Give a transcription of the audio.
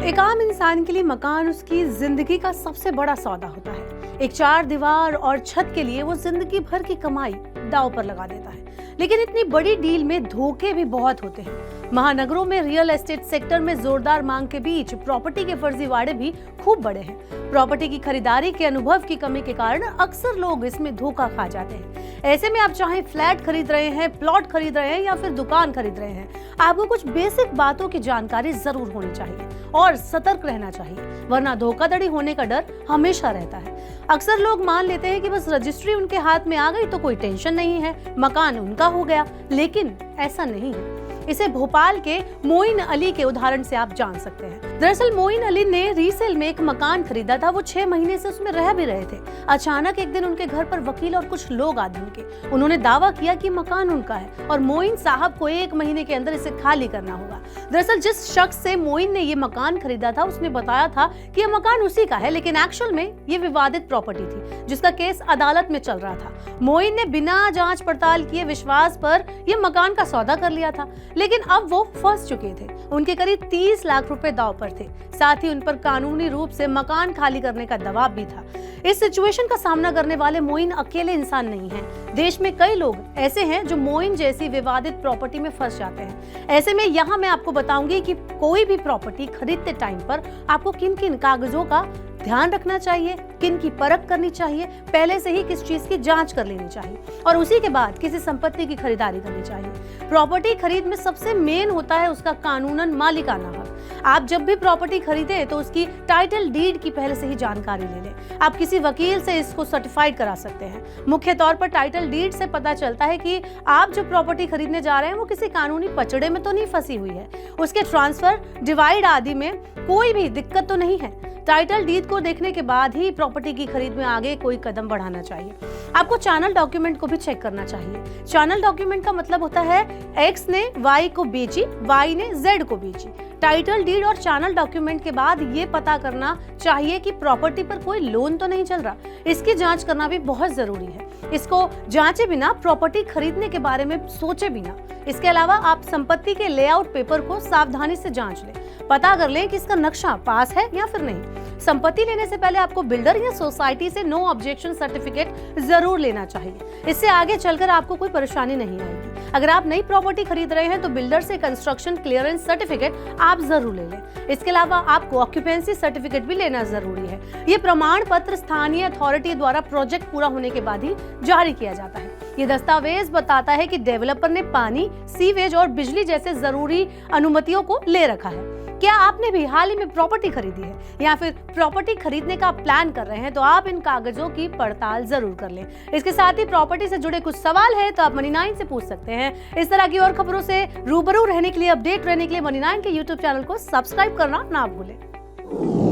एक आम इंसान के लिए मकान उसकी जिंदगी का सबसे बड़ा सौदा होता है। एक चार दीवार और छत के लिए वो जिंदगी भर की कमाई दांव पर लगा देता है। लेकिन इतनी बड़ी डील में धोखे भी बहुत होते हैं। महानगरों में रियल एस्टेट सेक्टर में जोरदार मांग के बीच प्रॉपर्टी के फर्जीवाड़े भी खूब बड़े हैं। प्रॉपर्टी की खरीदारी के अनुभव की कमी के कारण अक्सर लोग इसमें धोखा खा जाते हैं। ऐसे में आप चाहे फ्लैट खरीद रहे हैं, प्लॉट खरीद रहे हैं या फिर दुकान खरीद रहे हैं, आपको कुछ बेसिक बातों की जानकारी जरूर होनी चाहिए और सतर्क रहना चाहिए, वरना धोखाधड़ी होने का डर हमेशा रहता है। अक्सर लोग मान लेते हैं कि बस रजिस्ट्री उनके हाथ में आ गई तो कोई टेंशन नहीं है, मकान उनका हो गया, लेकिन ऐसा नहीं है। इसे भोपाल के मोइन अली के उदाहरण से आप जान सकते हैं। दरअसल मोइन अली ने रीसेल में एक मकान खरीदा था। वो 6 महीने से उसमें रह भी रहे थे। अचानक एक दिन उनके घर पर वकील और कुछ लोग आ धमके। उन्होंने दावा किया कि मकान उनका है और मोइन साहब को 1 महीने के अंदर इसे खाली करना होगा। दरअसल जिस शख्स से मोइन ने ये मकान खरीदा था उसने बताया था कि यह मकान उसी का है, लेकिन एक्चुअल में ये विवादित प्रॉपर्टी थी जिसका केस अदालत में चल रहा था। मोइन ने बिना जांच पड़ताल किए विश्वास पर यह मकान का सौदा कर लिया था, लेकिन अब वो फंस चुके थे। उनके करीब 30 लाख रुपए दांव पर थे। साथ ही उन पर कानूनी रूप से मकान खाली करने का दबाव भी था। इस सिचुएशन का सामना करने वाले मोइन अकेले इंसान नहीं हैं। देश में कई लोग ऐसे हैं जो मोइन जैसी विवादित प्रॉपर्टी में फंस जाते हैं। ऐसे में यहाँ मैं आपको बताऊंगी कि कोई भी प्रॉपर्टी खरीदते टाइम पर आपको किन किन कागजों का ध्यान रखना चाहिए, किन की परख करनी चाहिए, पहले से ही किस चीज की जांच कर लेनी चाहिए और उसी के बाद किसी संपत्ति की खरीदारी करनी चाहिए। प्रॉपर्टी खरीद में सबसे मेन होता है उसका कानूनन मालिकाना हक। आप जब भी प्रॉपर्टी खरीदे तो उसकी टाइटल डीड की पहले से ही जानकारी ले लें। आप किसी वकील से इसको सर्टिफाइड करा सकते हैं। मुख्य तौर पर टाइटल डीड से पता चलता है कि आप जो प्रॉपर्टी खरीदने जा रहे हैं वो किसी कानूनी पचड़े में तो नहीं फंसी हुई है, उसके ट्रांसफर, डिवाइड आदि में कोई भी दिक्कत तो नहीं है। टाइटल डीड को देखने के बाद ही प्रॉपर्टी की खरीद में आगे कोई कदम बढ़ाना चाहिए। आपको चैनल डॉक्यूमेंट को भी चेक करना चाहिए। चैनल डॉक्यूमेंट का मतलब होता है एक्स ने वाई को बेची, वाई ने जेड को बेची। टाइटल डीड और चैनल डॉक्यूमेंट के बाद ये पता करना चाहिए कि प्रॉपर्टी पर कोई लोन तो नहीं चल रहा। इसकी जांच करना भी बहुत जरूरी है। इसको जांचे बिना प्रॉपर्टी खरीदने के बारे में सोचे बिना। इसके अलावा आप संपत्ति के लेआउट पेपर को सावधानी से जांच लें। पता कर लें कि इसका नक्शा पास है या फिर नहीं। संपत्ति लेने से पहले आपको बिल्डर या सोसाइटी से नो ऑब्जेक्शन सर्टिफिकेट जरूर लेना चाहिए। इससे आगे चलकर आपको कोई परेशानी नहीं आएगी। अगर आप नई प्रॉपर्टी खरीद रहे हैं तो बिल्डर से कंस्ट्रक्शन क्लियरेंस सर्टिफिकेट आप जरूर ले लें। इसके अलावा आपको ऑक्यूपेंसी सर्टिफिकेट भी लेना जरूरी है। ये प्रमाण पत्र स्थानीय अथॉरिटी द्वारा प्रोजेक्ट पूरा होने के बाद ही जारी किया जाता है। ये दस्तावेज बताता है कि डेवलपर ने पानी, सीवेज और बिजली जैसे जरूरी अनुमतियों को ले रखा है। क्या आपने भी हाल ही में प्रॉपर्टी खरीदी है या फिर प्रॉपर्टी खरीदने का प्लान कर रहे हैं तो आप इन कागजों की पड़ताल जरूर कर लें। इसके साथ ही प्रॉपर्टी से जुड़े कुछ सवाल है तो आप मनी9 से पूछ सकते हैं। इस तरह की और खबरों से रूबरू रहने के लिए, अपडेट रहने के लिए मनी9 के YouTube चैनल को सब्सक्राइब करना ना भूलें।